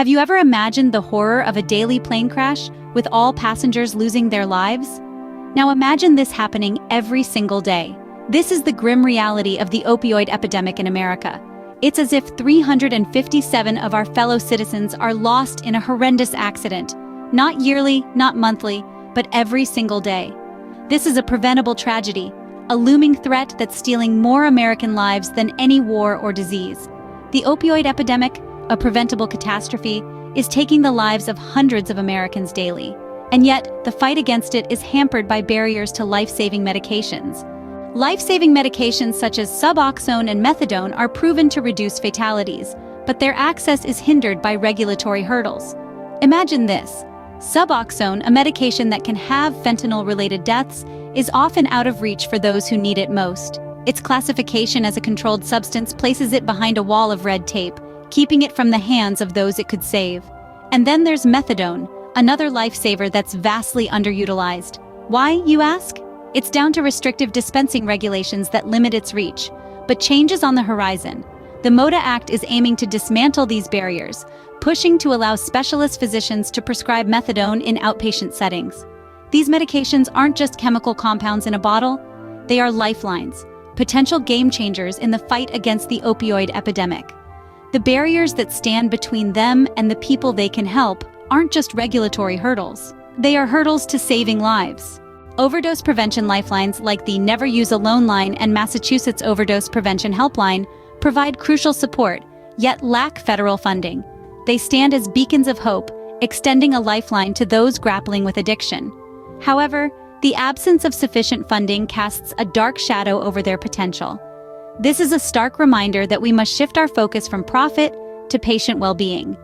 Have you ever imagined the horror of a daily plane crash, with all passengers losing their lives? Now imagine this happening every single day. This is the grim reality of the opioid epidemic in America. It's as if 357 of our fellow citizens are lost in a horrendous accident. Not yearly, not monthly, but every single day. This is a preventable tragedy, a looming threat that's stealing more American lives than any war or disease. The opioid epidemic, a preventable catastrophe, is taking the lives of hundreds of Americans daily. And yet, the fight against it is hampered by barriers to life-saving medications. Life-saving medications such as Suboxone and Methadone are proven to reduce fatalities, but their access is hindered by regulatory hurdles. Imagine this. Suboxone, a medication that can have fentanyl-related deaths, is often out of reach for those who need it most. Its classification as a controlled substance places it behind a wall of red tape, keeping it from the hands of those it could save. And then there's Methadone, another lifesaver that's vastly underutilized. Why, you ask? It's down to restrictive dispensing regulations that limit its reach. But change is on the horizon. The MODA Act is aiming to dismantle these barriers, pushing to allow specialist physicians to prescribe methadone in outpatient settings. These medications aren't just chemical compounds in a bottle, they are lifelines, potential game changers in the fight against the opioid epidemic. The barriers that stand between them and the people they can help aren't just regulatory hurdles. They are hurdles to saving lives. Overdose prevention lifelines like the Never Use Alone line and Massachusetts Overdose Prevention Helpline provide crucial support, yet lack federal funding. They stand as beacons of hope, extending a lifeline to those grappling with addiction. However, the absence of sufficient funding casts a dark shadow over their potential. This is a stark reminder that we must shift our focus from profit to patient well-being.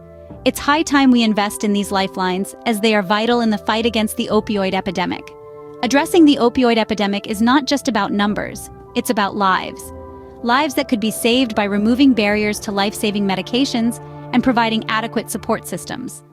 It's high time we invest in these lifelines, as they are vital in the fight against the opioid epidemic. Addressing the opioid epidemic is not just about numbers, it's about lives. Lives that could be saved by removing barriers to life-saving medications and providing adequate support systems.